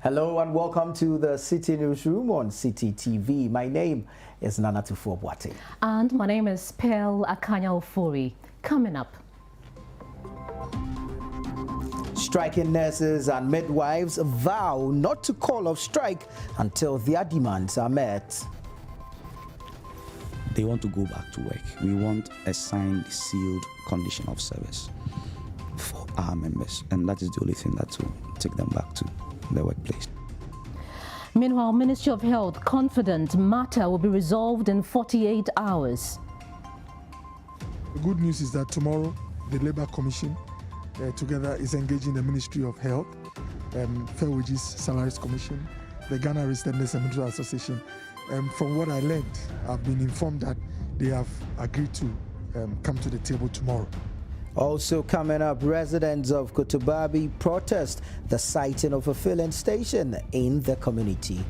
Hello and welcome to the Citi Newsroom on Citi TV. My name is Tuffour Boateng. And my name is Akanya Ofori. Coming up. Striking nurses and midwives vow not to call off strike until their demands are met. They want to go back to work. We want a signed, sealed condition of service for our members, and that is the only thing that will take them back to the workplace. Meanwhile, Ministry of Health confident matter will be resolved in 48 hours. The good news is that tomorrow the Labour Commission together is engaging the Ministry of Health, Fair Wages Salaries Commission, the Ghana Registered Nurses and Midwives Association. From what I learned, I've been informed that they have agreed to come to the table tomorrow. Also coming up, residents of Kotobabi protest the siting of a filling station in the community.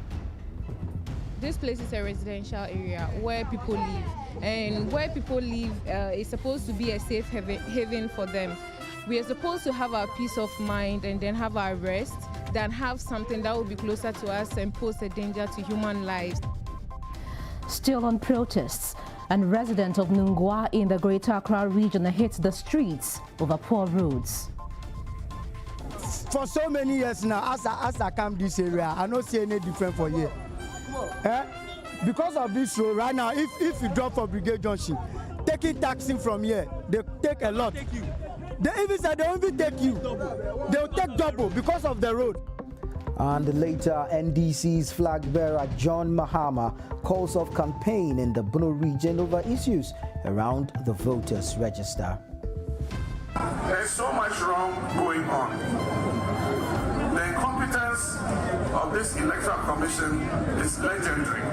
This place is a residential area where people live, and where people live is supposed to be a safe haven for them. We are supposed to have our peace of mind and then have our rest than have something that will be closer to us and pose a danger to human lives. Still on protests, and residents of Nungwa in the Greater Accra region hit the streets over poor roads. For so many years now, as I come this area, I don't see any different for here. Because of this road, right now, if you drop for Brigade Junction, taking taxi from here, they take a lot. They even said they won't even take you. They'll take double because of the road. And later, NDC's flag bearer John Mahama calls off campaign in the Bono region over issues around the voters' register. There's so much wrong going on. The incompetence of this electoral commission is legendary.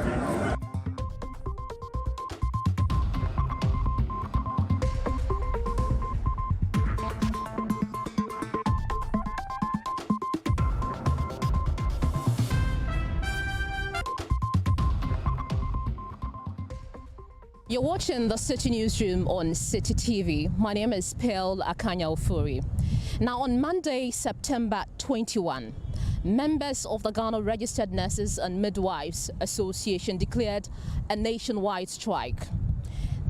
You're watching the Citi Newsroom on Citi TV. My name is Akanya Ofori. Now, on Monday, September 21, members of the Ghana Registered Nurses and Midwives Association declared a nationwide strike.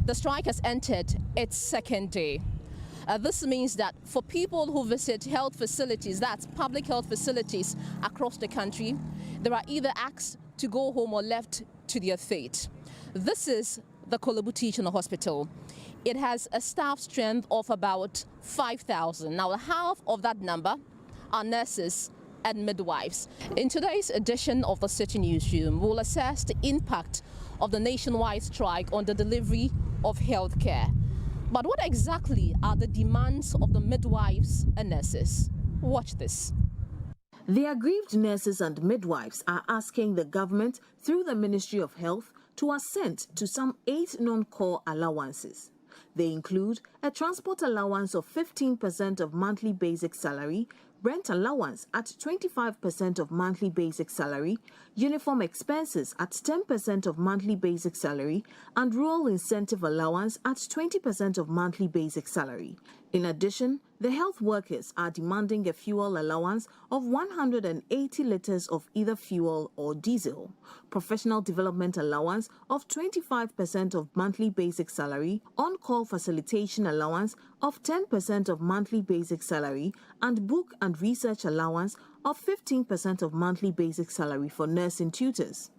The strike has entered its second day. This means that for people who visit health facilities, that's public health facilities across the country, they are either asked to go home or left to their fate. This is the Kolebu Teaching Hospital. It has a staff strength of about 5,000. Now, half of that number are nurses and midwives. In today's edition of the Citi Newsroom, we'll assess the impact of the nationwide strike on the delivery of healthcare. But what exactly are the demands of the midwives and nurses? Watch this. The aggrieved nurses and midwives are asking the government, through the Ministry of Health, to assent to some 8 non-core allowances. They include a transport allowance of 15% of monthly basic salary, rent allowance at 25% of monthly basic salary, uniform expenses at 10% of monthly basic salary, and rural incentive allowance at 20% of monthly basic salary. In addition, the health workers are demanding a fuel allowance of 180 litres of either fuel or diesel, professional development allowance of 25% of monthly basic salary, on-call facilitation allowance of 10% of monthly basic salary, and book and research allowance of 15% of monthly basic salary for nursing tutors.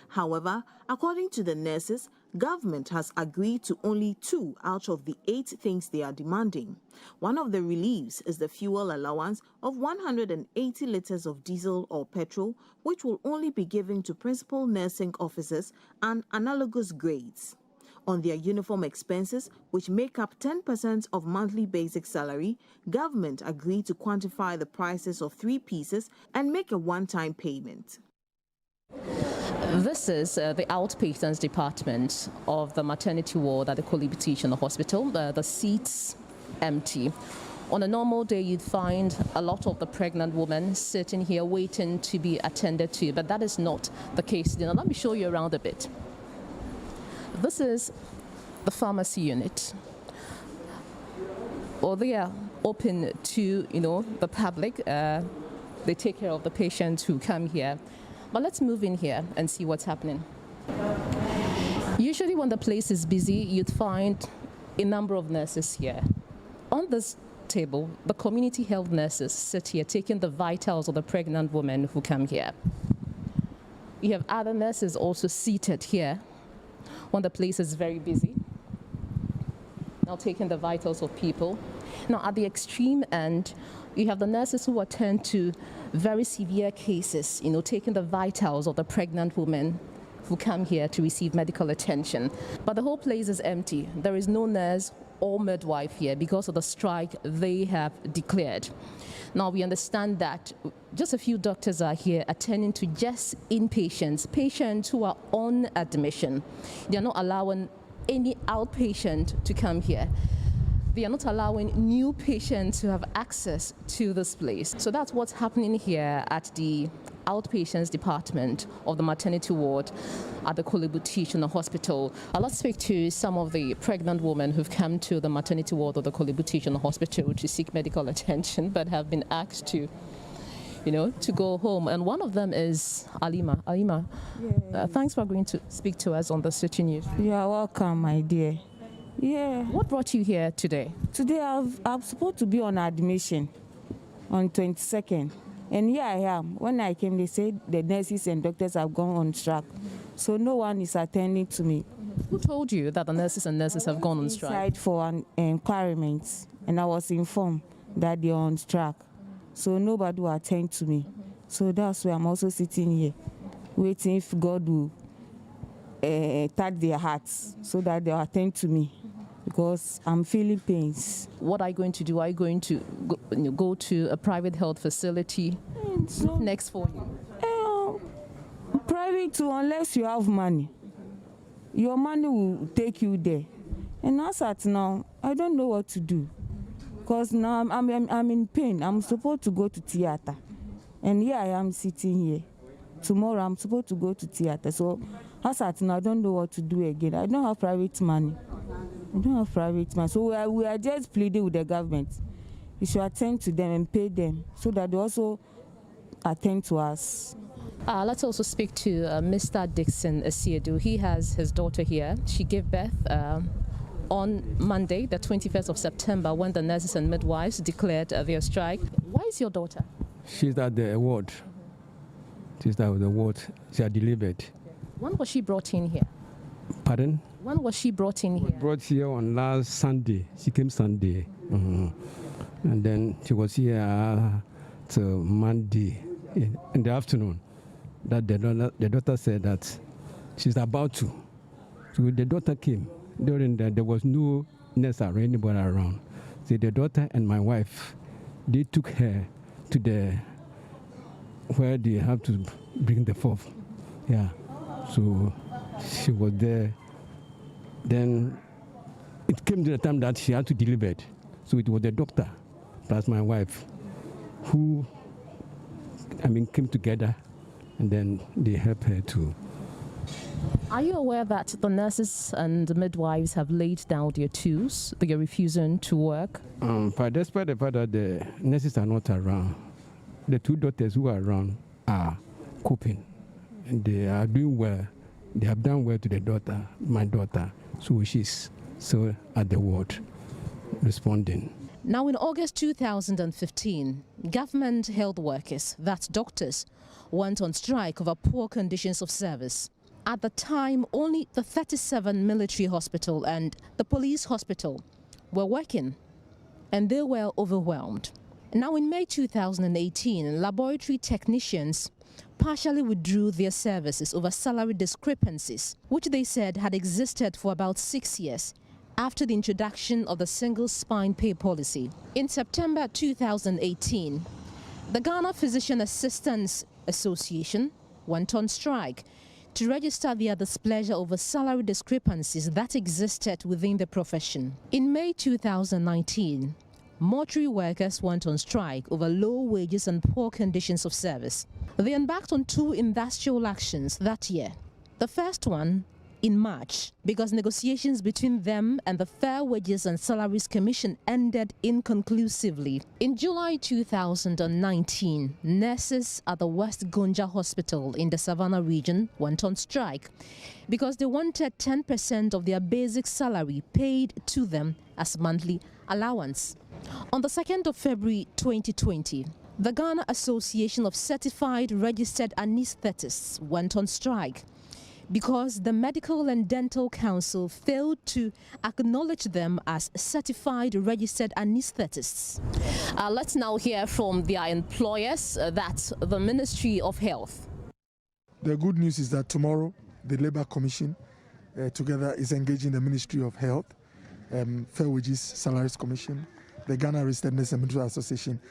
However, according to the nurses, government has agreed to only 2 out of the 8 things they are demanding. One of the reliefs is the fuel allowance of 180 litres of diesel or petrol, which will only be given to principal nursing officers and analogous grades. On their uniform expenses, which make up 10% of monthly basic salary, government agreed to quantify the prices of 3 pieces and make a one-time payment. This is the outpatients department of the maternity ward at the Kolebu Teaching Hospital. The seats empty. On a normal day, you'd find a lot of the pregnant women sitting here waiting to be attended to, but that is not the case. Now, let me show you around a bit. This is the pharmacy unit. They are open to, the public. They take care of the patients who come here. But let's move in here and see what's happening. Usually when the place is busy, you'd find a number of nurses here. On this table, the community health nurses sit here taking the vitals of the pregnant women who come here. You have other nurses also seated here when the place is very busy, now taking the vitals of people. Now at the extreme end, you have the nurses who attend to very severe cases, taking the vitals of the pregnant women who come here to receive medical attention. But the whole place is empty. There is no nurse or midwife here because of the strike they have declared. Now we understand that just a few doctors are here attending to just inpatients, patients who are on admission. They are not allowing any outpatient to come here. They are not allowing new patients to have access to this place. So that's what's happening here at the outpatients department of the maternity ward at the Kolebu Teaching Hospital. Let's speak to some of the pregnant women who've come to the maternity ward of the Kolebu Teaching Hospital to seek medical attention but have been asked to go home. And one of them is Alima. Alima, thanks for agreeing to speak to us on the Citi Newsroom. You are welcome, my dear. Yeah. What brought you here today? Today I'm supposed to be on admission on 22nd. And here I am. When I came, they said the nurses and doctors have gone on strike. So no one is attending to me. Who told you that the nurses have gone on strike? Inside for an inquiry, and I was informed that they're on strike. So nobody will attend to me. So that's why I'm also sitting here, waiting if God will touch their hearts so that they'll attend to me, because I'm feeling pains. What are you going to do? Are you going to go to a private health facility? So, next for you? Private too, unless you have money. Your money will take you there. And as at now, I don't know what to do, because now I'm in pain. I'm supposed to go to theater, and here I am sitting here. Tomorrow I'm supposed to go to theater. So as at now, I don't know what to do again. I don't have private money. So we are just pleading with the government. We should attend to them and pay them so that they also attend to us. Let's also speak to Mr. Dixon Asiedu. He has his daughter here. She gave birth on Monday, the 21st of September, when the nurses and midwives declared their strike. Why is your daughter? She's at the ward. She's at the ward. She had delivered. When was she brought in here? Pardon? When was she brought in here? Brought here on last Sunday. She came Sunday. And then she was here till Monday in the afternoon. That the daughter said that she's about to. So the daughter came. During that, there was no nurse or anybody around. So the daughter and my wife, they took her to where they have to bring the forth. Yeah. So she was there. Then it came to the time that she had to deliver. So it was the doctor plus my wife who, came together, and then they helped her to. Are you aware that the nurses and the midwives have laid down their tools? They are refusing to work? But despite the fact that the nurses are not around, the two doctors who are around are coping. And they are doing well. They have done well to the daughter, my daughter. So she's still at the ward responding. Now in August 2015, government health workers, that's doctors, went on strike over poor conditions of service. At the time, only the 37 military hospital and the police hospital were working, and they were overwhelmed. Now in May 2018, laboratory technicians partially withdrew their services over salary discrepancies, which they said had existed for about 6 years after the introduction of the single spine pay policy. In September 2018, the Ghana Physician Assistants Association went on strike to register their displeasure over salary discrepancies that existed within the profession. In May 2019, mortuary workers went on strike over low wages and poor conditions of service. They embarked on 2 industrial actions that year. The first one in March because negotiations between them and the Fair Wages and Salaries Commission ended inconclusively. In July 2019, nurses at the West Gonja Hospital in the Savannah region went on strike because they wanted 10% of their basic salary paid to them as monthly allowance. On the 2nd of February 2020, the Ghana Association of Certified Registered Anaesthetists went on strike because the Medical and Dental Council failed to acknowledge them as certified registered anaesthetists. Let's now hear from their employers, that's the Ministry of Health. The good news is that tomorrow the Labour Commission together is engaging the Ministry of Health, Fair Wages Salaries Commission, the Ghana Registered Nurses and Midwives Association.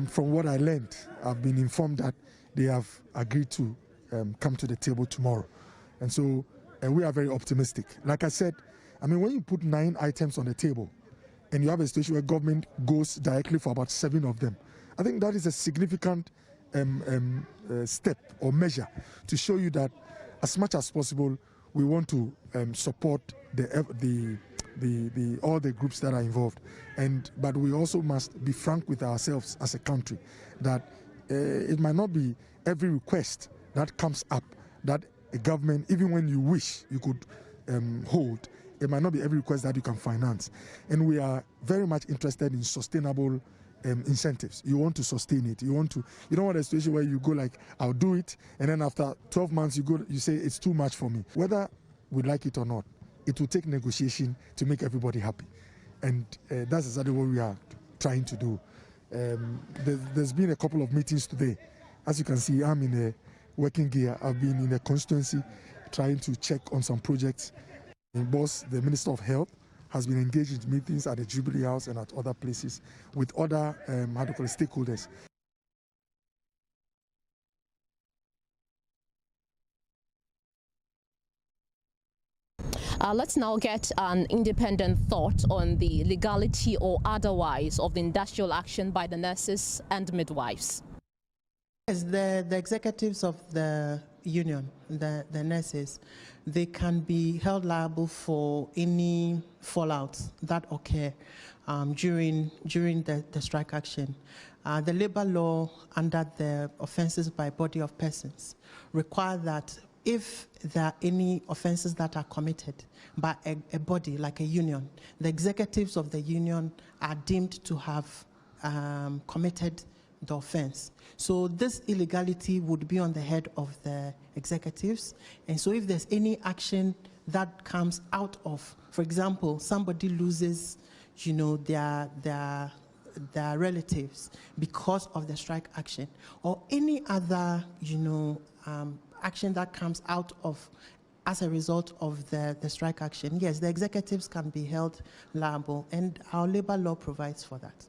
From what I learned, I've been informed that they have agreed to come to the table tomorrow. And so we are very optimistic. Like I said, I mean, when you put 9 items on the table and you have a situation where government goes directly for about 7 of them, I think that is a significant step or measure to show you that as much as possible, we want to support all the groups that are involved. But we also must be frank with ourselves as a country that it might not be every request that comes up that a government, even when you wish you could hold, it might not be every request that you can finance. And we are very much interested in sustainable incentives. You want to sustain it. You don't want a situation where you go like, I'll do it, and then after 12 months you say it's too much for me. Whether we like it or not, it will take negotiation to make everybody happy. And that's exactly what we are trying to do. There's been a couple of meetings today. As you can see, I'm in a working gear. I've been in the constituency trying to check on some projects. And boss, the Minister of Health, has been engaged in meetings at the Jubilee House and at other places with other stakeholders. Let's now get an independent thought on the legality or otherwise of the industrial action by the nurses and midwives. Yes, the executives of the union, the nurses, they can be held liable for any fallouts that occur during the strike action. The labor law under the offenses by body of persons require that if there are any offenses that are committed by a body like a union, the executives of the union are deemed to have committed the offense. So this illegality would be on the head of the executives. And so if there's any action that comes out of, for example, somebody loses, their relatives because of the strike action, or any other, action that comes out of as a result of the strike action, yes, the executives can be held liable, and our labor law provides for that.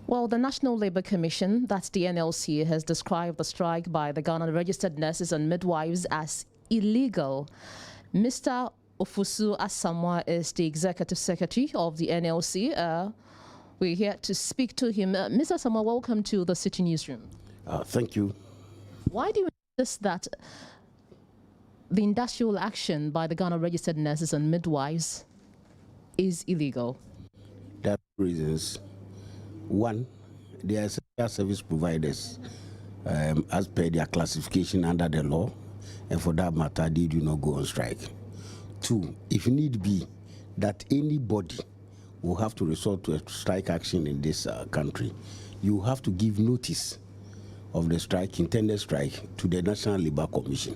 Well, the National Labour Commission, that's the NLC, has described the strike by the Ghana registered nurses and midwives as illegal. Mr. Ofusu Asamoah is the executive secretary of the NLC. We're here to speak to him. Mr. Asamoah, welcome to the Citi Newsroom. Thank you. Why do you insist that the industrial action by the Ghana registered nurses and midwives is illegal? There are reasons. One, they are essential service providers as per their classification under the law, and for that matter, they do not go on strike. Two, if need be, that anybody will have to resort to a strike action in this country, you have to give notice of the strike, intended strike, to the National Labour Commission.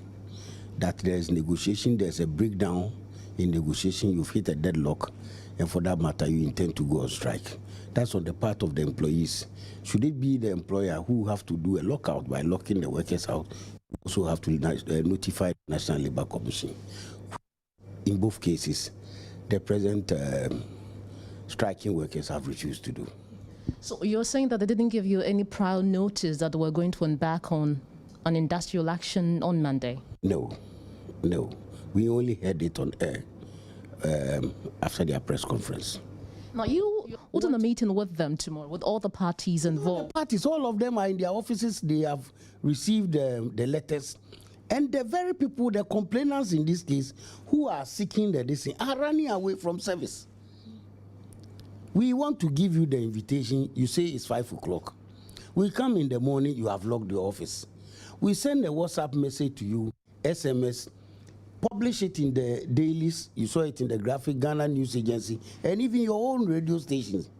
That there's negotiation, there's a breakdown in negotiation, you've hit a deadlock, and for that matter, you intend to go on strike. That's on the part of the employees. Should it be the employer who have to do a lockout by locking the workers out, you also have to notify the National Labour Commission. In both cases, the present striking workers have refused to do. So you're saying that they didn't give you any prior notice that they were going to embark on an industrial action on Monday? No. We only heard it on air after their press conference. Now, you hold a meeting with them tomorrow, with all the parties involved. The parties, all of them are in their offices. They have received the letters, And the very people, the complainants in this case, who are seeking the dissing, are running away from service. We want to give you the invitation. You say it's 5 o'clock. We come in the morning, you have locked the office. We send a WhatsApp message to you, SMS, publish it in the dailies, you saw it in the Graphic, Ghana News Agency, and even your own radio stations.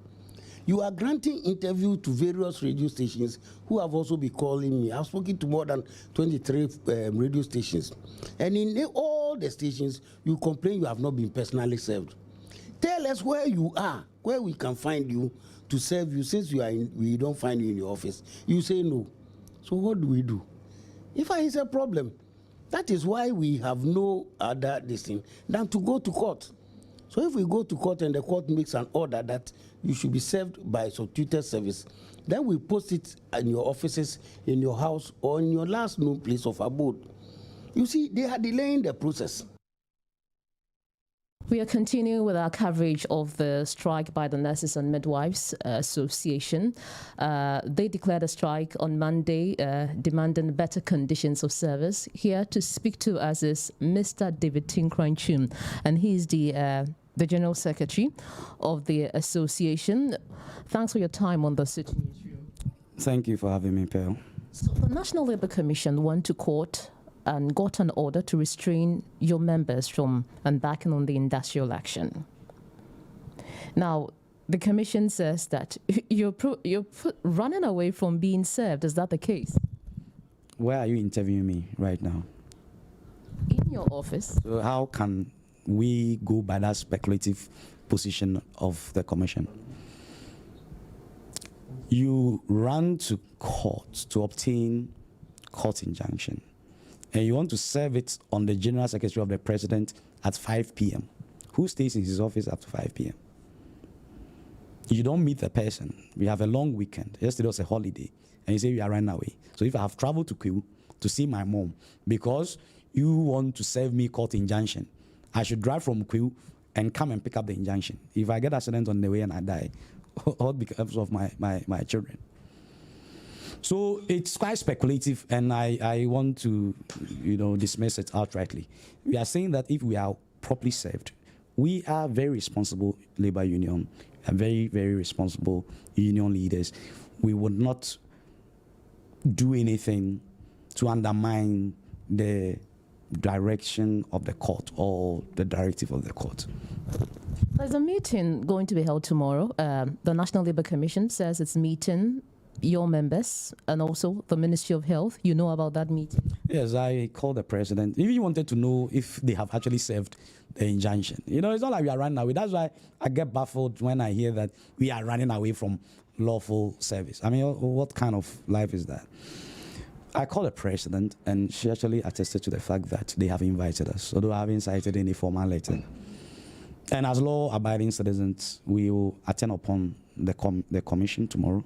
You are granting interview to various radio stations who have also been calling me. I've spoken to more than 23 radio stations. And in all the stations, you complain you have not been personally served. Tell us where you are, where we can find you to serve you. Since we don't find you in your office, you say no. So what do we do? If it's a problem, that is why we have no other thing than to go to court. So if we go to court and the court makes an order that you should be served by substituted service, then we post it in your offices, in your house, or in your last known place of abode. You see, they are delaying the process. We are continuing with our coverage of the strike by the Nurses and Midwives Association. They declared a strike on Monday, demanding better conditions of service. Here to speak to us is Mr. David Tinkranchum, and he is the General Secretary of the association. Thanks for your time on the Citi Newsroom. Thank you for having me, Pearl. So the National Labour Commission went to court and got an order to restrain your members from embarking on the industrial action. Now, the commission says that you're running away from being served. Is that the case? Where are you interviewing me right now? In your office. So how can we go by that speculative position of the commission? You ran to court to obtain court injunction, and you want to serve it on the General Secretary of the President at 5 p.m. Who stays in his office after 5 p.m.? You don't meet the person. We have a long weekend. Yesterday was a holiday, and you say you are running away. So if I have traveled to Kwiwu to see my mom because you want to serve me court injunction, I should drive from Kwiwu and come and pick up the injunction. If I get an accident on the way and I die, what becomes of my children? So it's quite speculative, and I want to, dismiss it outrightly. We are saying that if we are properly served, we are very responsible labor union, and very, very responsible union leaders. We would not do anything to undermine the direction of the court or the directive of the court. There's a meeting going to be held tomorrow. The National Labour Commission says it's meeting your members and also the Ministry of Health. You know about that meeting? Yes, I called the president. If you wanted to know if they have actually served the injunction. It's not like we are running away. That's why I get baffled when I hear that we are running away from lawful service. I mean, what kind of life is that? I called the president, and she actually attested to the fact that they have invited us, although I haven't cited any formal letter. And as law-abiding citizens, we will attend upon the commission tomorrow,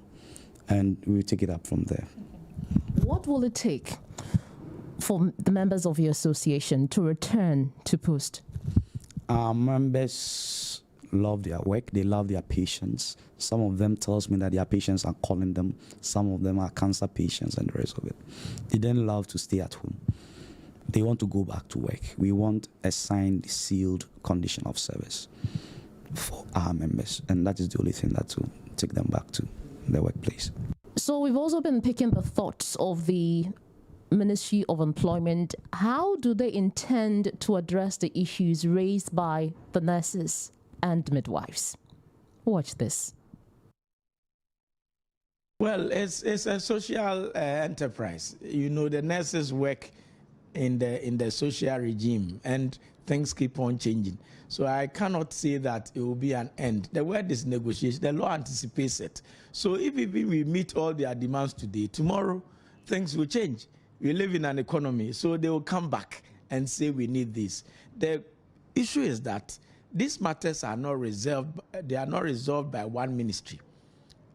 and we will take it up from there. What will it take for the members of your association to return to post? Our members love their work. They love their patients. Some of them tells me that their patients are calling them. Some of them are cancer patients and the rest of it. They then love to stay at home. They want to go back to work. We want a signed, sealed condition of service for our members, and that is the only thing that will take them back to the workplace. So we've also been picking the thoughts of the Ministry of Employment. How do they intend to address the issues raised by the nurses and midwives? Watch this. Well, it's a social enterprise. The nurses work in the social regime, and things keep on changing. So I cannot say that it will be an end. The word is negotiation. The law anticipates it. So if we meet all their demands today, tomorrow things will change. We live in an economy, so they will come back and say we need this. The issue is that these matters are not resolved. They are not resolved by one ministry.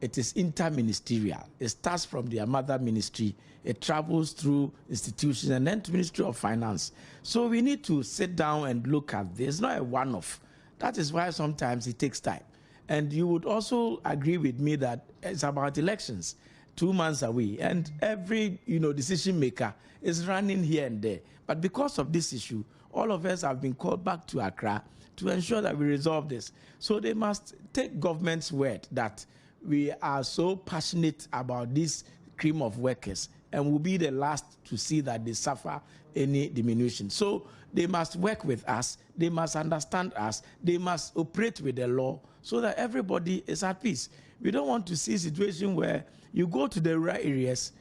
It is interministerial. It starts from their mother ministry. It travels through institutions and then to Ministry of Finance. So we need to sit down and look at this. It's not a one-off. That is why sometimes it takes time. And you would also agree with me that it's about elections. 2 months away, and every decision maker is running here and there. But because of this issue, all of us have been called back to Accra to ensure that we resolve this. So they must take government's word that we are so passionate about this cream of workers, and will be the last to see that they suffer any diminution. So they must work with us, they must understand us, they must operate with the law so that everybody is at peace. We don't want to see a situation where you go to the rural areas,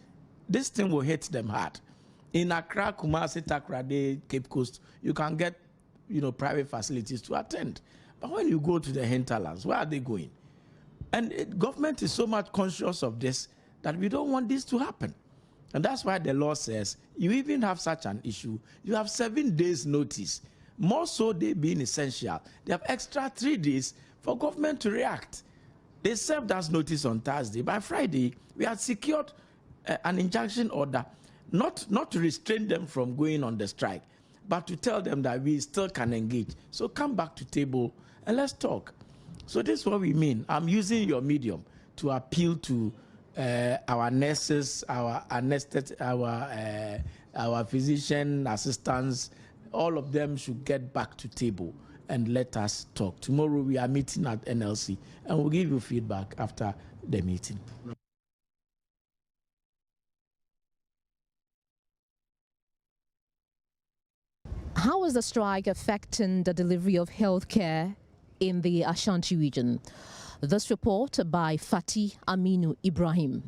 this thing will hit them hard. In Accra, Kumasi, Takoradi, Cape Coast, you can get private facilities to attend. But when you go to the hinterlands, where are they going? And government is so much conscious of this that we don't want this to happen. And that's why the law says you even have such an issue, you have 7 days notice. More so they being essential. They have extra 3 days for government to react. They served us notice on Thursday. By Friday, we had secured an injunction order, not to restrain them from going on the strike, but to tell them that we still can engage. So come back to table and let's talk. So this is what we mean. I'm using your medium to appeal to our nurses, our physician assistants. All of them should get back to table and let us talk. Tomorrow we are meeting at NLC and we'll give you feedback after the meeting. How is the strike affecting the delivery of healthcare in the Ashanti region? This report by Fatih Aminu Ibrahim.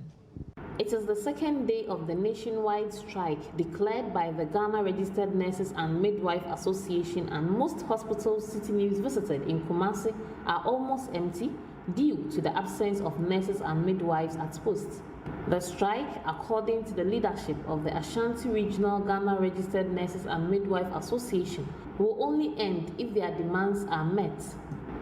It is the second day of the nationwide strike declared by the Ghana Registered Nurses and Midwife Association, and most hospitals Citi News visited in Kumasi are almost empty due to the absence of nurses and midwives at posts. The strike, according to the leadership of the Ashanti Regional Ghana Registered Nurses and Midwife Association, will only end if their demands are met.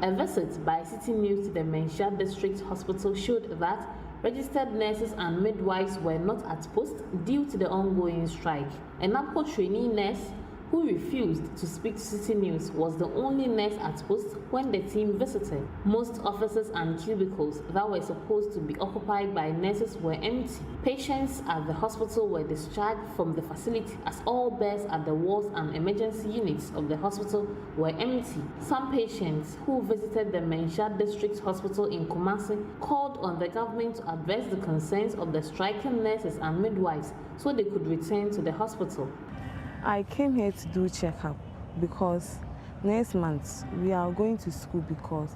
A visit by Citi News to the Mensha District Hospital showed that registered nurses and midwives were not at post due to the ongoing strike. A NAPCO trainee nurse who refused to speak to Citi News was the only nurse at post when the team visited. Most offices and cubicles that were supposed to be occupied by nurses were empty. Patients at the hospital were discharged from the facility as all beds at the wards and emergency units of the hospital were empty. Some patients who visited the Mensha District Hospital in Kumasi called on the government to address the concerns of the striking nurses and midwives so they could return to the hospital. I came here to do checkup because next month we are going to school because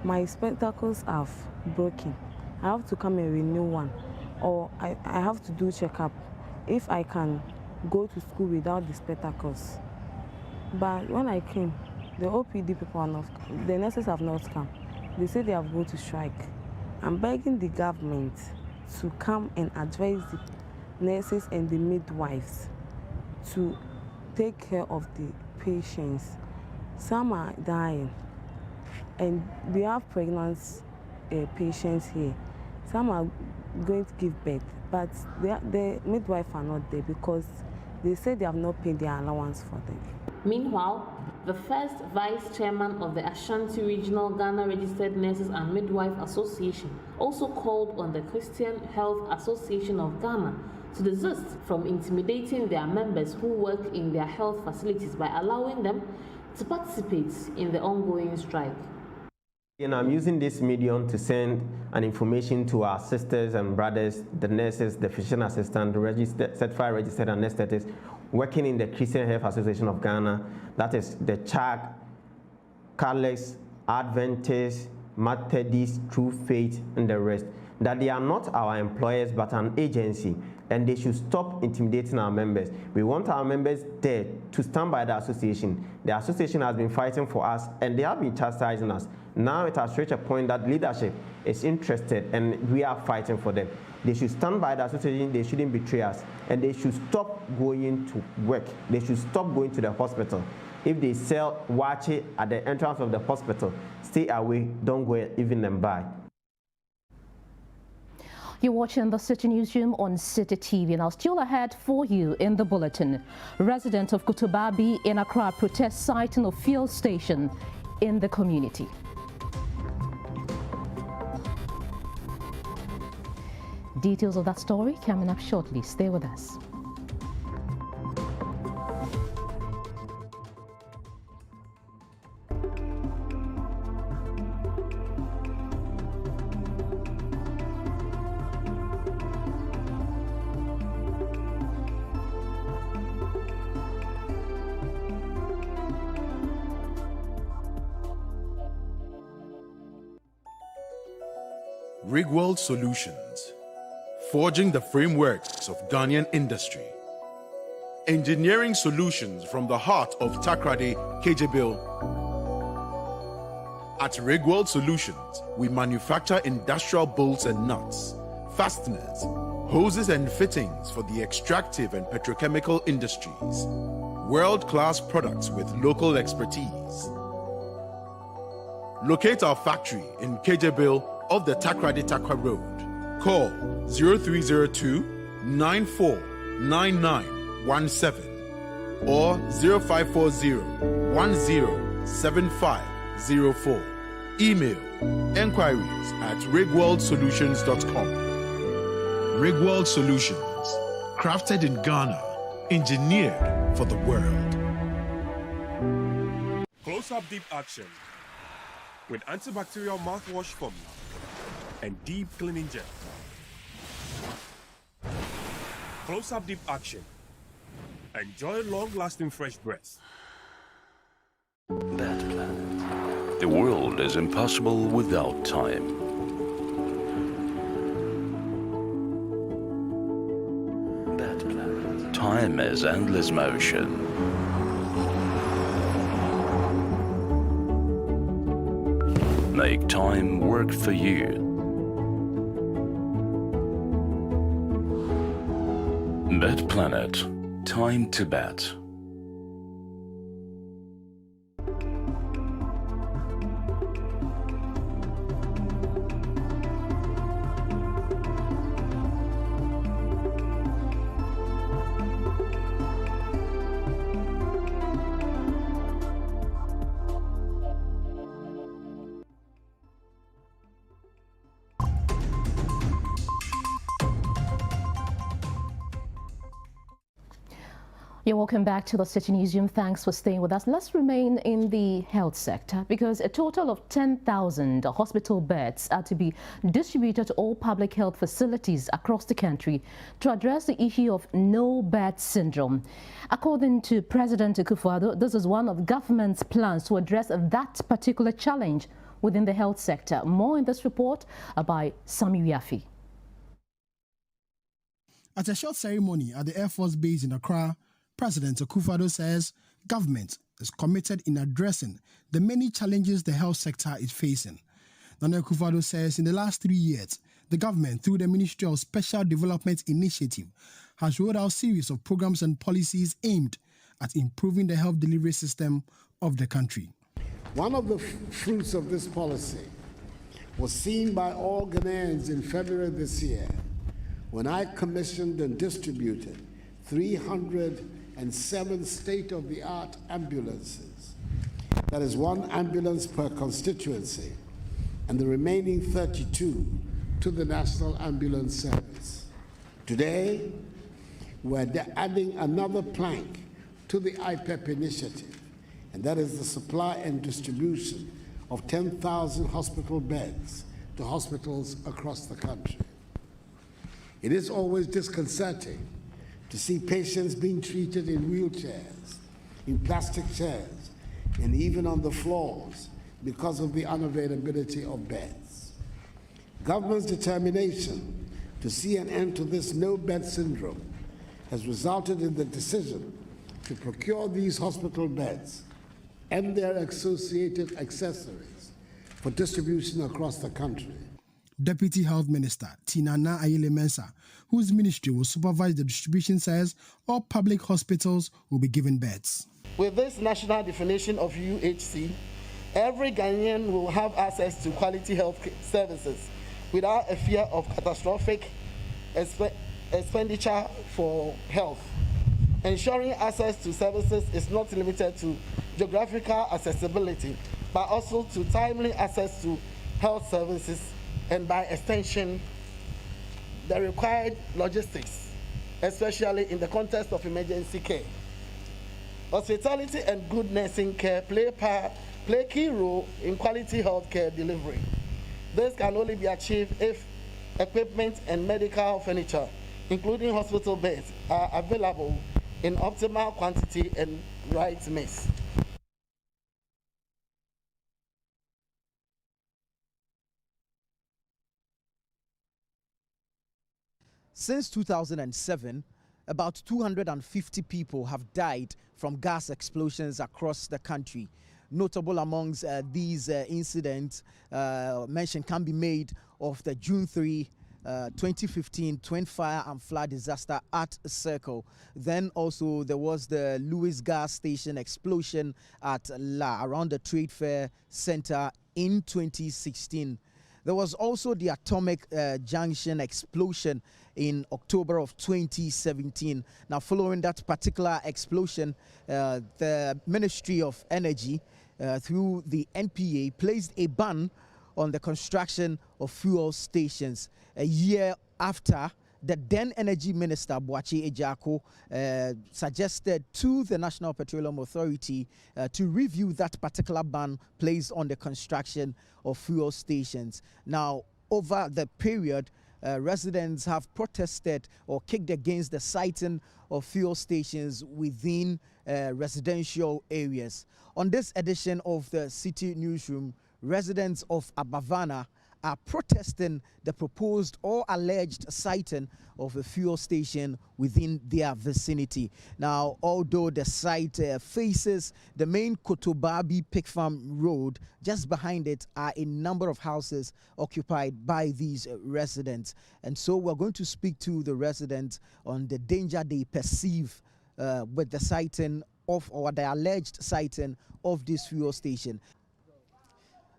my spectacles have broken. I have to come and renew one, or I have to do checkup if I can go to school without the spectacles. But when I came, the OPD people are not, the nurses have not come. They say they have gone to strike. I'm begging the government to come and address the nurses and the midwives to take care of the patients. Some are dying, and we have pregnant patients here. Some are going to give birth, but the midwife are not there because they said they have not paid their allowance for them. Meanwhile, the first vice chairman of the Ashanti Regional Ghana Registered Nurses and Midwife Association also called on the Christian Health Association of Ghana to desist from intimidating their members who work in their health facilities by allowing them to participate in the ongoing strike. And I'm using this medium to send an information to our sisters and brothers, the nurses, the physician assistant, the certified registered anesthetists working in the Christian Health Association of Ghana, that is the CHAG, Catholics, Adventists, Methodists, True Faith, and the rest, that they are not our employers but an agency, and they should stop intimidating our members. We want our members there to stand by the association. The association has been fighting for us and they have been chastising us. Now it has reached a point that leadership is interested and we are fighting for them. They should stand by the association, they shouldn't betray us, and they should stop going to work. They should stop going to the hospital. If they sell wache at the entrance of the hospital, stay away, don't go even and buy. You're watching the Citi Newsroom on Citi TV. Now, still ahead for you in the bulletin. Residents of Kutubabi in Accra protest siting of fuel station in the community. Details of that story coming up shortly. Stay with us. Rigworld Solutions, forging the frameworks of Ghanaian industry. Engineering solutions from the heart of Takrady, Kejebil. At Rigworld Solutions, we manufacture industrial bolts and nuts, fasteners, hoses and fittings for the extractive and petrochemical industries. World-class products with local expertise. Locate our factory in Kejebil of the Takrady Takwa Road. Call 0302-949917 or 0540-107504. Email enquiries@rigworldsolutions.com. Rigworld Solutions, crafted in Ghana, engineered for the world. Close-up deep action with antibacterial mouthwash formula and deep cleaning gel. Close-up deep action. Enjoy long-lasting fresh breath. That planet. The world is impossible without time. That planet. Time is endless motion. Make time work for you. Bet Planet. Time to bet. You're welcome back to the Citi Newsroom. Thanks for staying with us. Let's remain in the health sector because a total of 10,000 hospital beds are to be distributed to all public health facilities across the country to address the issue of no-bed syndrome. According to President Tuffour, this is one of government's plans to address that particular challenge within the health sector. More in this report by Sami Wiafi. At a short ceremony at the Air Force Base in Accra, President Akufo-Addo says government is committed in addressing the many challenges the health sector is facing. Nana Akufo-Addo says in the last 3 years, the government, through the Ministry of Special Development Initiative, has rolled out a series of programs and policies aimed at improving the health delivery system of the country. One of the fruits of this policy was seen by all Ghanaians in February this year when I commissioned and distributed 307 state-of-the-art ambulances. That is one ambulance per constituency, and the remaining 32 to the National Ambulance Service. Today, we're adding another plank to the IPEP initiative, and that is the supply and distribution of 10,000 hospital beds to hospitals across the country. It is always disconcerting to see patients being treated in wheelchairs, in plastic chairs, and even on the floors because of the unavailability of beds. Government's determination to see an end to this no-bed syndrome has resulted in the decision to procure these hospital beds and their associated accessories for distribution across the country. Deputy Health Minister Tinana Ayele Mensah, whose ministry will supervise the distribution, says all public hospitals will be given beds. With this national definition of UHC, every Ghanaian will have access to quality health services without a fear of catastrophic expenditure for health. Ensuring access to services is not limited to geographical accessibility, but also to timely access to health services and by extension, the required logistics, especially in the context of emergency care. Hospitality and good nursing care play key role in quality health care delivery. This can only be achieved if equipment and medical furniture, including hospital beds, are available in optimal quantity and right mix. Since 2007, about 250 people have died from gas explosions across the country. Notable amongst these incidents mention can be made of the June 3, 2015 twin fire and flood disaster at Circle. Then also there was the Lewis gas station explosion at La around the Trade Fair Center in 2016. There was also the Atomic Junction explosion in October of 2017. Now, following that particular explosion, the Ministry of Energy, through the NPA, placed a ban on the construction of fuel stations. A year after, the then Energy Minister, Boateng Ejako, suggested to the National Petroleum Authority to review that particular ban placed on the construction of fuel stations. Now, over the period, residents have protested or kicked against the siting of fuel stations within residential areas. On this edition of the Citi Newsroom, residents of Abavana are protesting the proposed or alleged siting of a fuel station within their vicinity. Now, although the site faces the main Kotobabi Pig Farm Road, just behind it are a number of houses occupied by these residents. And so we're going to speak to the residents on the danger they perceive with the siting of, or the alleged siting of this fuel station.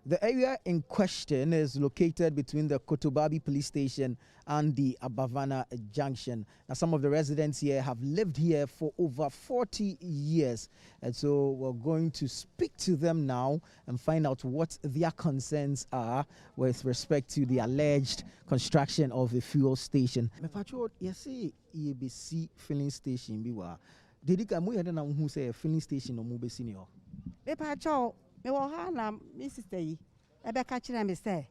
The area in question is located between the Kotobabi police station and the Abavana junction. Now, some of the residents here have lived here for over 40 years. And so we're going to speak to them now and find out what their concerns are with respect to the alleged construction of a fuel station. Filling station. Did you come here and say a filling station or mobile senior? Me wo ha na me sister yi ebe ka kire me say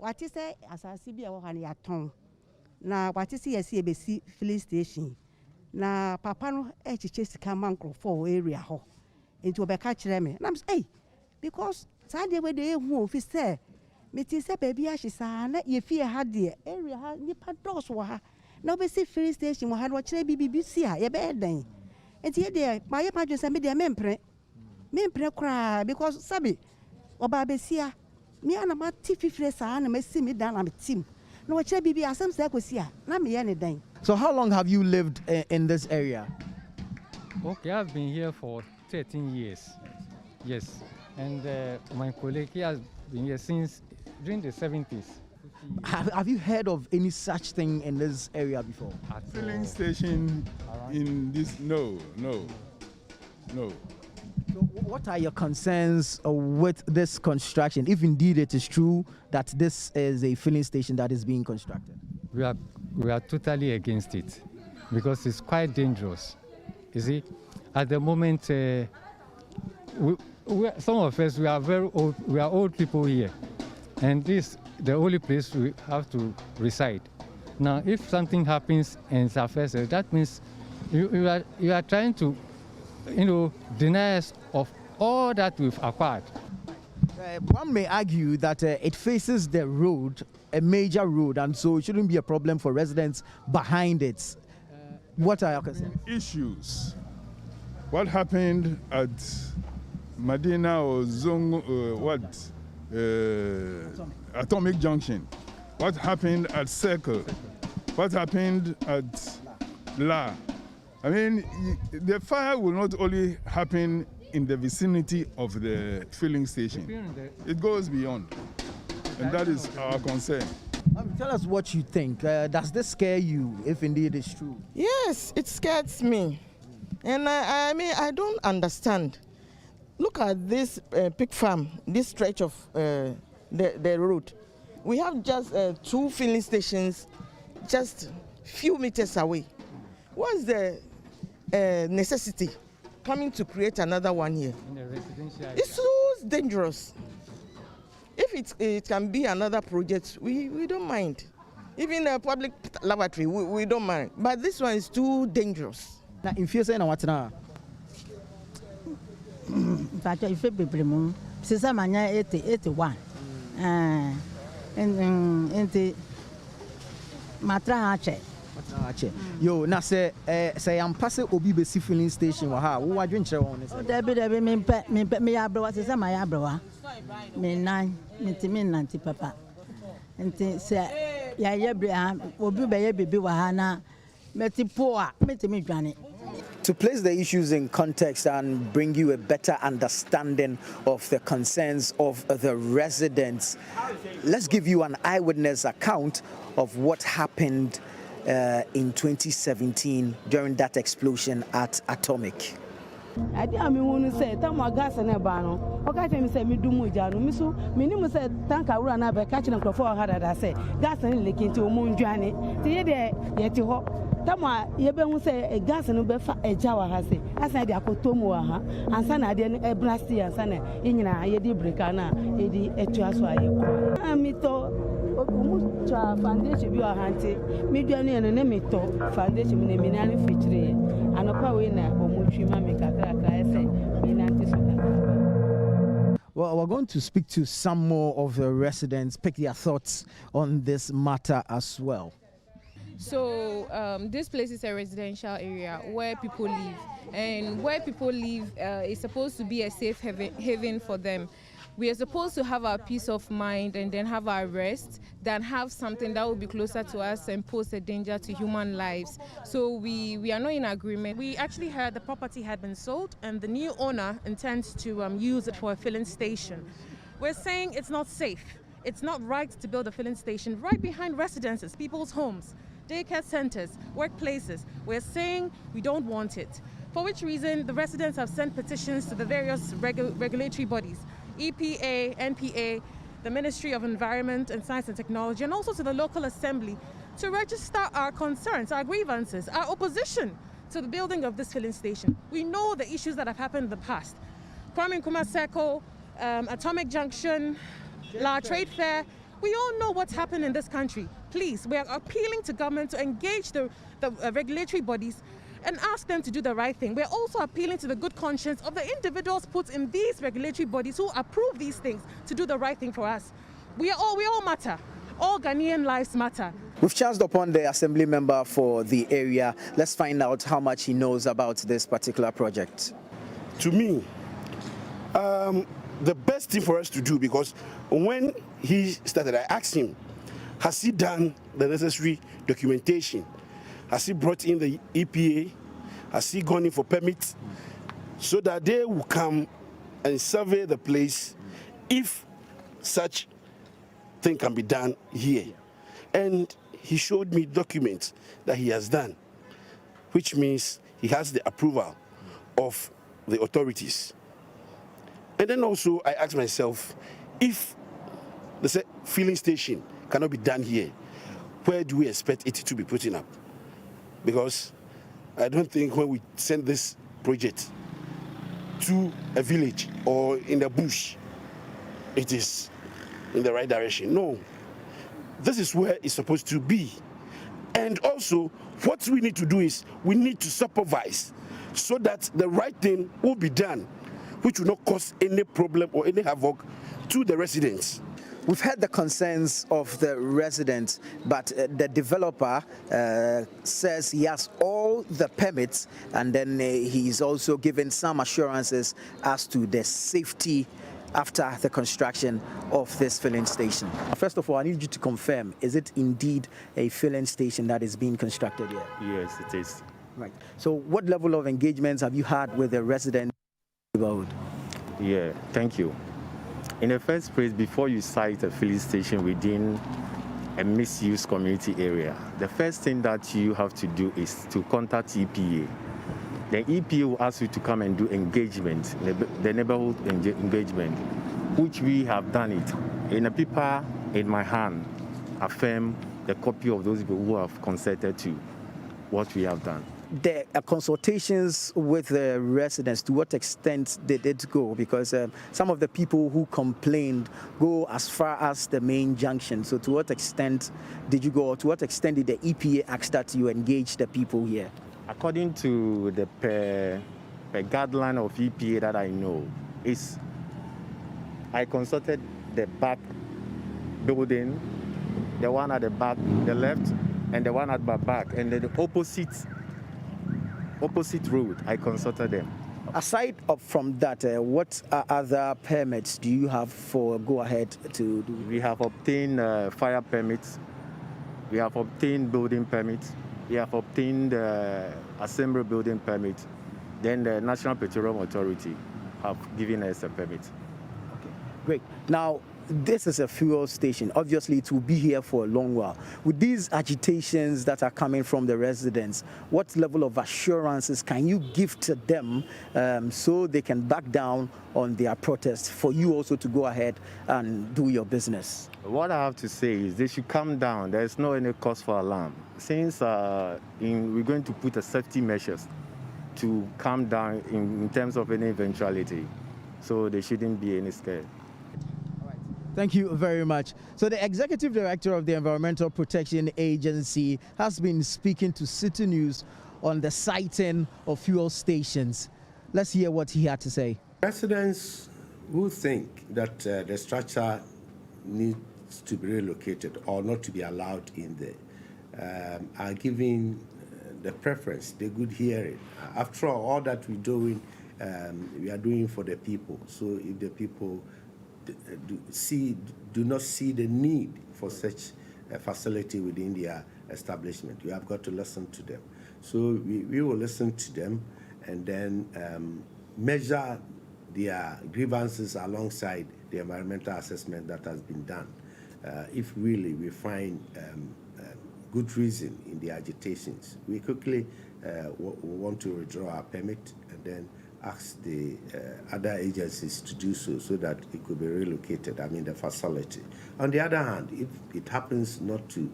wati say asase bi e wo ha na yaton na wati say yesi e be si filling station na papa no e chiche sika mankro for area ho enti obe ka kire me na me say because sade we dey hu ofi say me ti say baby ahisa na ye fie ha de area ha nipa dos wo ha na obe si filling station wo ha no kire bibi si a ye be den enti ye de ma ye pa dwe say me de me mpre kra because sabi oba besia me ana ma ti fifre sa na me si me dan na me tim na wo kire bibi asem sa kosia na me ye ne dan. So how long have you lived in this area? Okay, I've been here for 13 years. Yes, and my colleague he has been here since during the 70s. Have you heard of any such thing in this area before? Filling station in this? No. So what are your concerns with this construction, if indeed it is true that this is a filling station that is being constructed? We are totally against it because it's quite dangerous. You see, at the moment, some of us we are very old. We are old people here, and this the only place we have to reside. Now, if something happens and it's affected, that means you are trying to, deny us of all that we've acquired. One may argue that it faces the road, a major road, and so it shouldn't be a problem for residents behind it. What are your concerns? Issues. What happened at Medina or Atomic Junction? What happened at Circle? What happened at La? I mean, the fire will not only happen in the vicinity of the filling station. It goes beyond. And that is our concern. Tell us what you think. Does this scare you, if indeed it's true? Yes, it scares me. And I mean, I don't understand. Look at this pig farm, this stretch of the road. We have just 2 filling stations just few meters away. What's the necessity coming to create another one here? In a residential area. It's so dangerous. If it can be another project, we don't mind. Even a public laboratory, we don't mind. But this one is too dangerous. Now, if you're saying what now? If you be since I'm 81, and the Matra Yo, na say I'm passing Obi Besi filling station. Who are you on? Debbie, me abroad is my abroad. Me 90 papa. And say, yeah, Obi baby wahana, meti poa, meti me granny. To place the issues in context and bring you a better understanding of the concerns of the residents, let's give you an eyewitness account of what happened in 2017 during that explosion at Atomic. I didn't say, Tama gas and a bano. Okay, tell me, say, me do mujano, miso, minimum said, Tanka run up a catching a for her, I say, gas and lick into a moon journey. The day, yet you hope. Tama, you be say a gas and a jawa has it. I said, I could tomo, and son, I didn't a blasty and son, in a yedi bricana, edi etuaswa. Amito. Foundation be a hanty, mediani and an emito, foundation in a minani feature, and a power winner or Muchima make a crack, I say, Well, we're going to speak to some more of the residents, pick their thoughts on this matter as well. So this place is a residential area where people live, and where people live is supposed to be a safe haven for them. We are supposed to have our peace of mind and then have our rest than have something that will be closer to us and pose a danger to human lives. So we are not in agreement. We actually heard the property had been sold and the new owner intends to use it for a filling station. We're saying it's not safe. It's not right to build a filling station right behind residences, people's homes, daycare centers, workplaces. We're saying we don't want it. For which reason the residents have sent petitions to the various regulatory bodies. EPA, NPA, the Ministry of Environment and Science and Technology, and also to the local assembly to register our concerns, our grievances, our opposition to the building of this filling station. We know the issues that have happened in the past. Kwame Nkrumah Circle, Atomic Junction, La Trade Fair. We all know what's happened in this country. Please, we are appealing to government to engage the regulatory bodies and ask them to do the right thing. We're also appealing to the good conscience of the individuals put in these regulatory bodies who approve these things to do the right thing for us. We all matter. All Ghanaian lives matter. We've chanced upon the assembly member for the area. Let's find out how much he knows about this particular project. To me, the best thing for us to do, because when he started, I asked him, has he done the necessary documentation? Has he brought in the EPA? Has he gone in for permits? So that they will come and survey the place if such thing can be done here. And he showed me documents that he has done, which means he has the approval of the authorities. And then also I asked myself, if the filling station cannot be done here, where do we expect it to be putting up? Because I don't think when we send this project to a village or in the bush, it is in the right direction. No, this is where it's supposed to be. And also, what we need to do is we need to supervise so that the right thing will be done, which will not cause any problem or any havoc to the residents. We've heard the concerns of the residents, but the developer says he has all the permits, and then he's also given some assurances as to the safety after the construction of this filling station. First of all, I need you to confirm, is it indeed a filling station that is being constructed here? Yes, it is. Right. So what level of engagements have you had with the residents? Yeah, thank you. In the first place, before you site a filling station within a misuse community area, the first thing that you have to do is to contact EPA. The EPA will ask you to come and do engagement, the neighborhood engagement, which we have done it. In a paper in my hand, affirm a copy of those people who have consented to what we have done. The consultations with the residents, to what extent did it go? Because some of the people who complained go as far as the main junction. So to what extent did you go, or to what extent did the EPA ask that you engage the people here? According to the per guideline of EPA that I know, I consulted the back building, the one at the back, the left, and the one at the back, and then the opposite road, I consulted them. Aside from that, what other permits do you have for go ahead to do? We have obtained fire permits, we have obtained building permits, we have obtained assembly building permit. Then the National Petroleum Authority have given us a permit. Okay, great. Now, this is a fuel station. Obviously, it will be here for a long while. With these agitations that are coming from the residents, what level of assurances can you give to them so they can back down on their protests for you also to go ahead and do your business? What I have to say is they should calm down. There is no any cause for alarm. Since we're going to put a safety measures to calm down in terms of any eventuality, so there shouldn't be any scare. Thank you very much. So the Executive Director of the Environmental Protection Agency has been speaking to Citi News on the siting of fuel stations. Let's hear what he had to say. Residents who think that the structure needs to be relocated or not to be allowed in there are giving the preference, the good hearing. After all that we're doing, we are doing for the people. So if the people do not see the need for such a facility within their establishment, you have got to listen to them. So we will listen to them and then measure their grievances alongside the environmental assessment that has been done. If really we find good reason in the agitations, we quickly want to withdraw our permit and then ask the other agencies to do so that it could be relocated, the facility. On the other hand, if it happens not to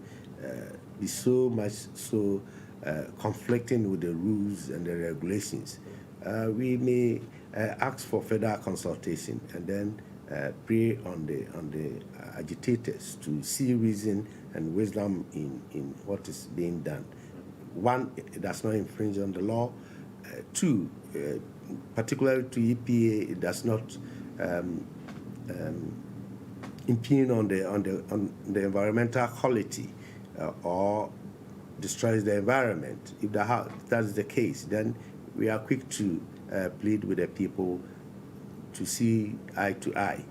be so much conflicting with the rules and the regulations, we may ask for further consultation and then prey on the agitators to see reason and wisdom in what is being done. One, it does not infringe on the law. Two, particularly to EPA, it does not impede on the environmental quality or destroys the environment. If that is the case, then we are quick to plead with the people to see eye to eye.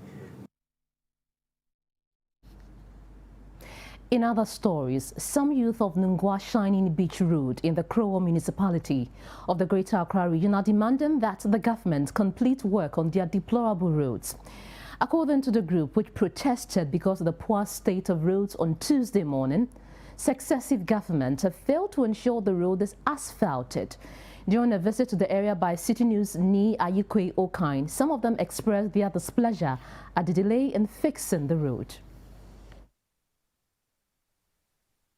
In other stories, some youth of Nungua Shining Beach Road in the Krowo municipality of the Greater Accra region are demanding that the government complete work on their deplorable roads. According to the group, which protested because of the poor state of roads on Tuesday morning, successive governments have failed to ensure the road is asphalted. During a visit to the area by Citi News Ni Ayikwe Okine, some of them expressed their displeasure at the delay in fixing the road.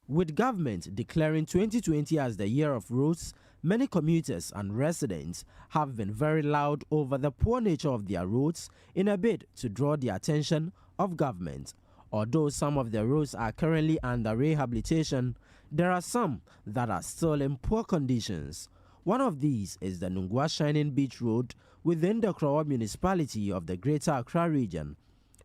With government declaring 2020 as the year of roads, many commuters and residents have been very loud over the poor nature of their roads in a bid to draw the attention of government. Although some of the roads are currently under rehabilitation, there are some that are still in poor conditions. One of these is the Nungua Shining Beach Road within the Krowo municipality of the Greater Accra region.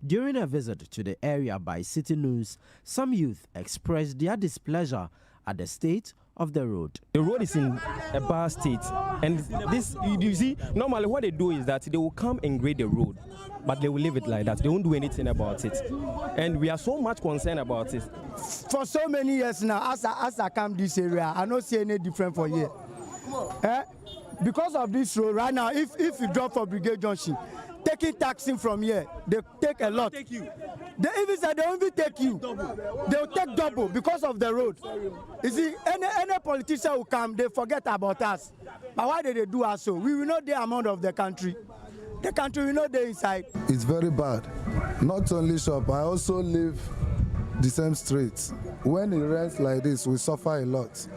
During a visit to the area by Citi News, some youth expressed their displeasure at the state of the road. The road is in a bad state, and this, you see, normally what they do is that they will come and grade the road, but they will leave it like that. They won't do anything about it, and we are so much concerned about it. For so many years now, as I come this area, I don't see any different for here. Because of this road right now, if you drop for Brigade Junction, taking taxi from here, they take a lot. They even say they won't even take you. They'll take double because of the road. You see, any politician who come, they forget about us. But why did they do us so? We will know the amount of the country. The country will know the inside. It's very bad. Not only shop, I also live the same streets. When it rains like this, we suffer a lot.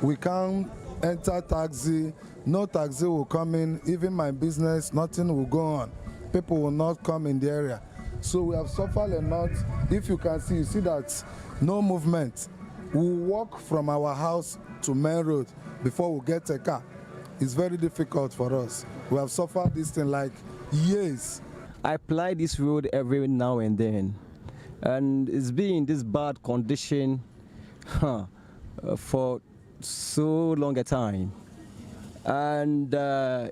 We can't enter taxi, no taxi will come in, even my business, nothing will go on. People will not come in the area. So we have suffered a lot. If you can see, you see that no movement. We walk from our house to main road before we get a car. It's very difficult for us. We have suffered this thing like years. I apply this road every now and then, and it's been in this bad condition for so long a time. And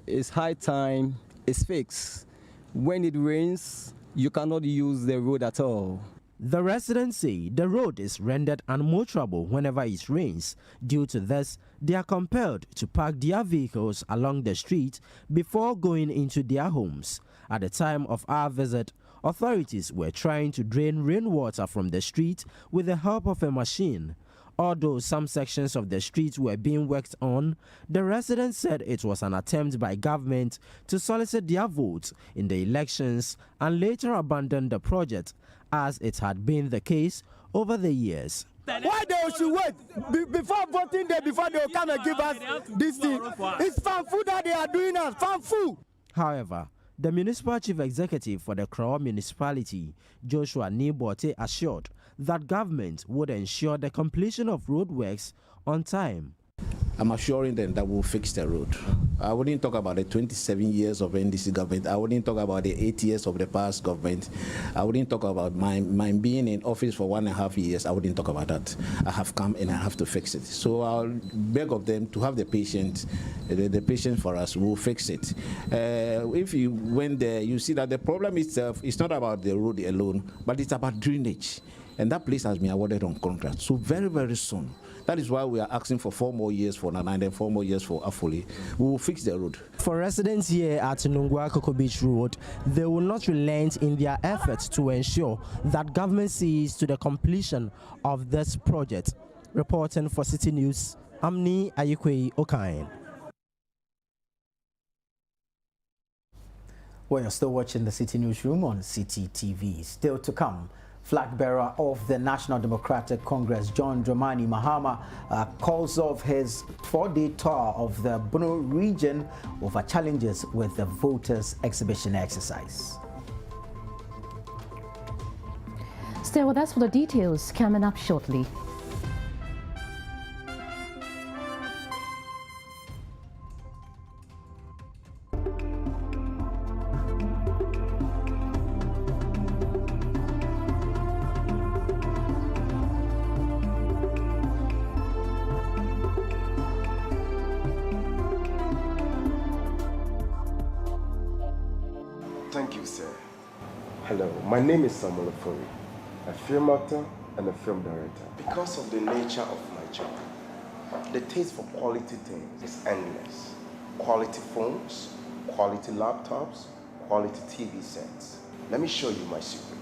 it's high time it's fixed. When it rains, you cannot use the road at all. The residents say the road is rendered unmotorable whenever it rains. Due to this, they are compelled to park their vehicles along the street before going into their homes. At the time of our visit, authorities were trying to drain rainwater from the street with the help of a machine. Although some sections of the street were being worked on, the residents said it was an attempt by government to solicit their votes in the elections and later abandoned the project, as it had been the case over the years. Why they should wait before voting day, before they will come and give us this thing? It's fanfu that they are doing us, fanfu. However, the municipal chief executive for the Kroa municipality, Joshua Nibote, assured that government would ensure the completion of roadworks on time. I'm assuring them that we'll fix the road. I wouldn't talk about the 27 years of NDC government. I wouldn't talk about the 8 years of the past government. I wouldn't talk about my being in office for 1.5 years. I wouldn't talk about that. I have come and I have to fix it. So I'll beg of them to have the patience for us. We'll fix it. If you went there, you see that the problem itself is not about the road alone, but it's about drainage. And that place has been awarded on contract. So very, very soon. That is why we are asking for 4 more years for Nana and then 4 more years for Ofori. We will fix the road. For residents here at Nungwa Coco Beach Road, they will not relent in their efforts to ensure that government sees to the completion of this project. Reporting for Citi News, Amni Ayikwe Okain. Well, you're still watching the Citi Newsroom on Citi TV. Still to come, flag bearer of the National Democratic Congress, John Dramani Mahama, calls off his 4-day tour of the Bono region over challenges with the voters' exhibition exercise. Stay with us for the details coming up shortly. Thank you, sir. Hello, my name is Samuel Ofori, a film actor and a film director. Because of the nature of my job, the taste for quality things is endless. Quality phones, quality laptops, quality TV sets. Let me show you my secret.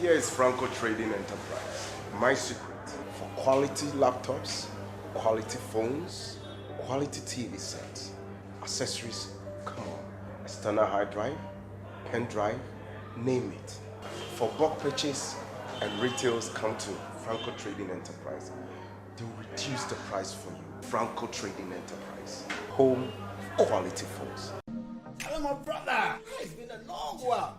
Here is Franco Trading Enterprise. My secret for quality laptops, quality phones, quality TV sets, accessories, come on, external hard drive, pen drive, name it. For bulk purchase and retails, come to Franco Trading Enterprise. They will reduce the price for you. Franco Trading Enterprise, home quality phones. Hello, my brother. It's been a long while.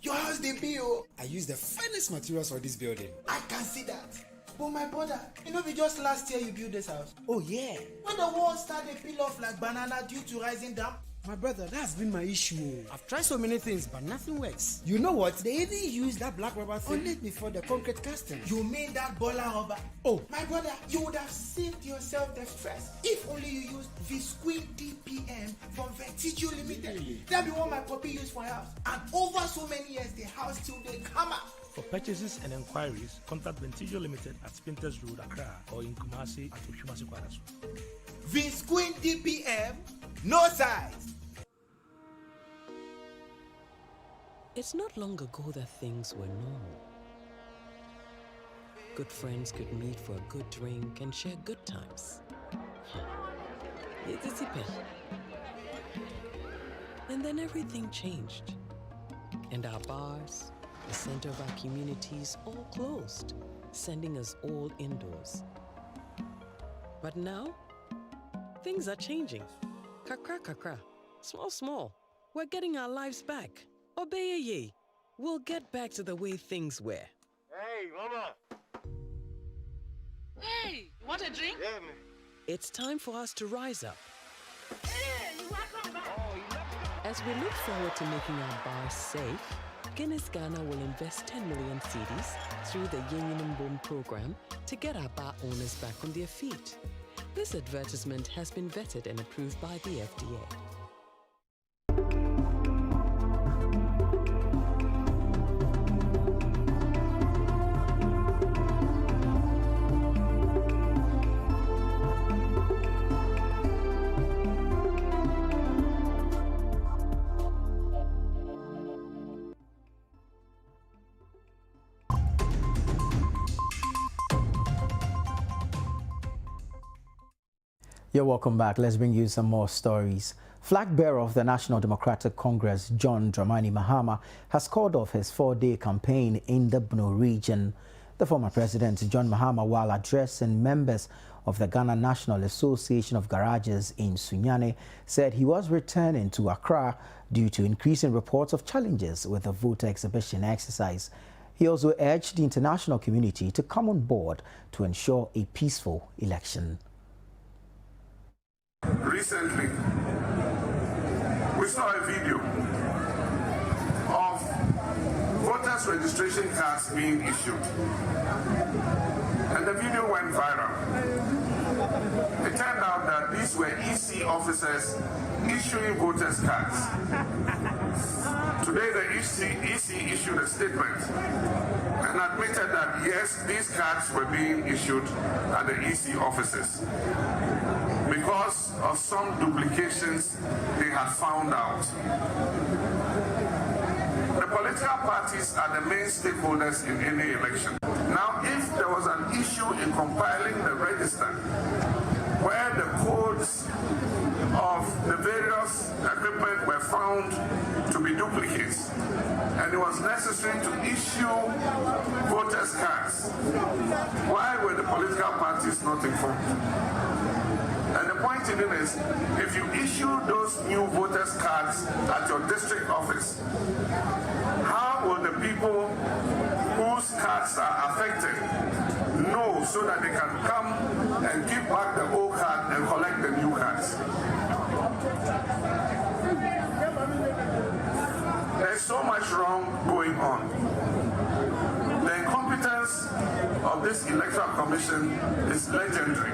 Your house, the bill. I use the finest materials for this building. I can see that. But my brother, you know, just last year you built this house. Oh yeah. When the walls started to peel off like banana due to rising damp. My brother, that's been my issue. I've tried so many things, but nothing works. You know what? They even use that black rubber thing on it before the concrete casting. You mean that bola rubber? Oh, my brother, you would have saved yourself the stress if only you used Visqueen DPM from Vertigio Limited. Really? That be what my puppy used for house. And over so many years, the house till they come out. For purchases and enquiries, contact Ventigio Limited at Spinters Road, Accra, or in Kumasi at Oshumasi Kwarasu. Visqueen DPM, no size. It's not long ago that things were normal. Good friends could meet for a good drink and share good times. And then everything changed. And our bars, the center of our communities, all closed, sending us all indoors. But now, things are changing. Kakra kakra, small small. We're getting our lives back. Obeye, we'll get back to the way things were. Hey, Mama. Hey, you want a drink? Yeah, man. It's time for us to rise up. Hey, you welcome back. As we look forward to making our bars safe, Guinness Ghana will invest 10 million cedis through the Yin Boom program to get our bar owners back on their feet. This advertisement has been vetted and approved by the FDA. You're welcome back. Let's bring you some more stories. Flag bearer of the National Democratic Congress, John Dramani Mahama, has called off his 4-day campaign in the Bno region. The former president, John Mahama, while addressing members of the Ghana National Association of Garages in Sunyani, said he was returning to Accra due to increasing reports of challenges with the voter exhibition exercise. He also urged the international community to come on board to ensure a peaceful election. Recently, we saw a video of voters' registration cards being issued, and the video went viral. It turned out that these were EC officers issuing voters' cards. Today, the EC issued a statement and admitted that yes, these cards were being issued at the EC offices because of some duplications they had found out. The political parties are the main stakeholders in any election. Now, if there was an issue in compiling the register where the codes of the various equipment were found to be duplicates, and it was necessary to issue voters' cards, why were the political parties not informed? And the point even is, if you issue those new voters' cards at your district office, how will the people whose cards are affected know so that they can come and give back the old card and collect the new cards? There's so much wrong going on. The incompetence of this electoral commission is legendary.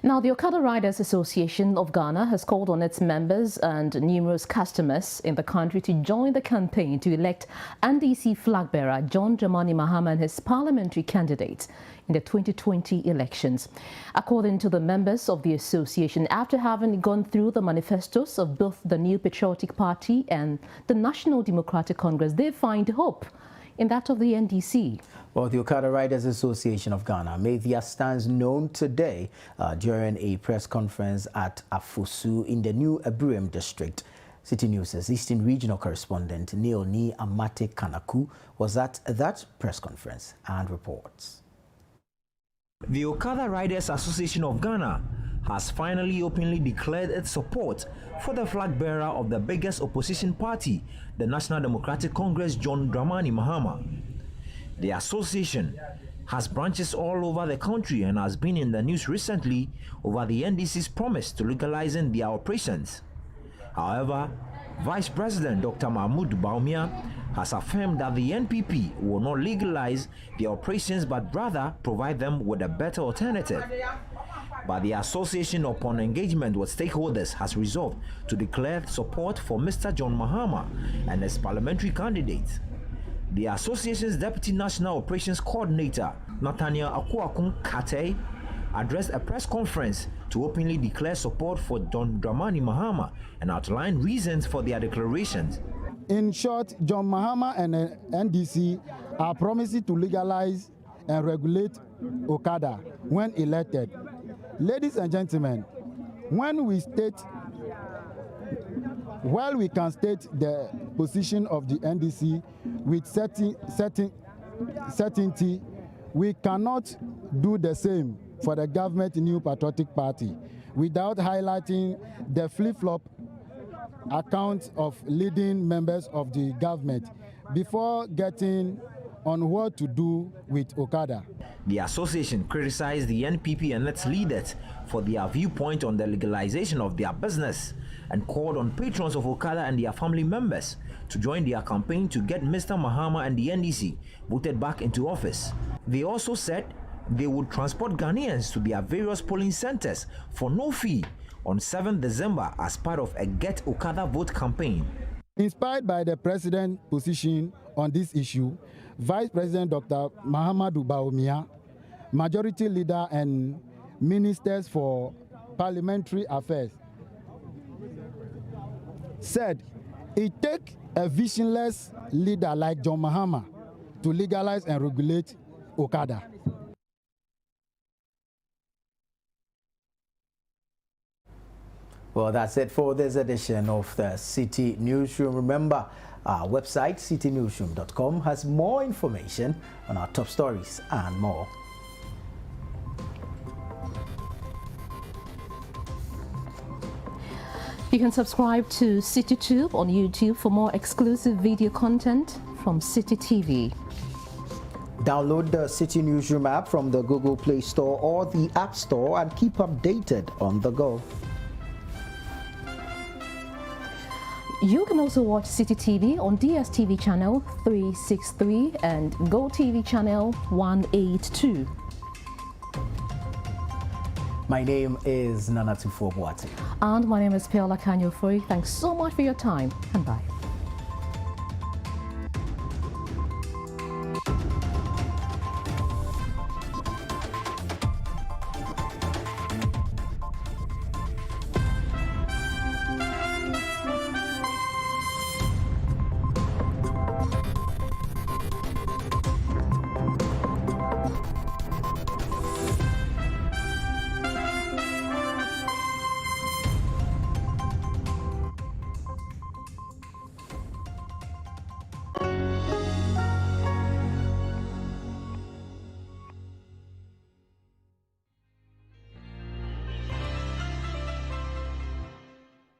Now, the Okada Riders Association of Ghana has called on its members and numerous customers in the country to join the campaign to elect NDC flag bearer John Dramani Mahama and his parliamentary candidate in the 2020 elections. According to the members of the association, after having gone through the manifestos of both the New Patriotic Party and the National Democratic Congress, they find hope in that of the NDC. Well, the Okada Riders Association of Ghana made their stance known today during a press conference at Afosu in the new Aburim district. Citi News' Eastern Regional Correspondent Neil Ni Amate Kanaku was at that press conference and reports. The Okada Riders Association of Ghana has finally openly declared its support for the flag bearer of the biggest opposition party, the National Democratic Congress, John Dramani Mahama. The association has branches all over the country and has been in the news recently over the NDC's promise to legalizing their operations. However, Vice President Dr. Mahmoud Baumia has affirmed that the NPP will not legalize their operations but rather provide them with a better alternative. But the association, upon engagement with stakeholders, has resolved to declare support for Mr. John Mahama and his parliamentary candidate. The association's Deputy National Operations Coordinator, Nathaniel Akuakun Kate, addressed a press conference to openly declare support for John Dramani Mahama and outline reasons for their declarations. In short, John Mahama and NDC are promising to legalize and regulate Okada when elected. Ladies and gentlemen, while we can state the position of the NDC with certainty, we cannot do the same for the government New Patriotic Party without highlighting the flip-flop account of leading members of the government before getting on what to do with Okada. The association criticized the NPP and its leaders for their viewpoint on the legalization of their business and called on patrons of Okada and their family members to join their campaign to get Mr. Mahama and the NDC voted back into office. They also said they would transport Ghanaians to their various polling centers for no fee on 7th December as part of a Get Okada Vote campaign. Inspired by the president's position on this issue, Vice President Dr. Mahamadou Bawumia, Majority Leader and Ministers for Parliamentary Affairs, said it takes a visionless leader like John Mahama to legalize and regulate Okada. Well, that's it for this edition of the Citi Newsroom. Remember, our website, citinewsroom.com, has more information on our top stories and more. You can subscribe to CityTube on YouTube for more exclusive video content from Citi TV. Download the Citi Newsroom app from the Google Play Store or the App Store and keep updated on the go. You can also watch Citi TV on DSTV channel 363 and GoTV channel 182. My name is Tuffour. And my name is Akanya. Ofori. Thanks so much for your time and bye.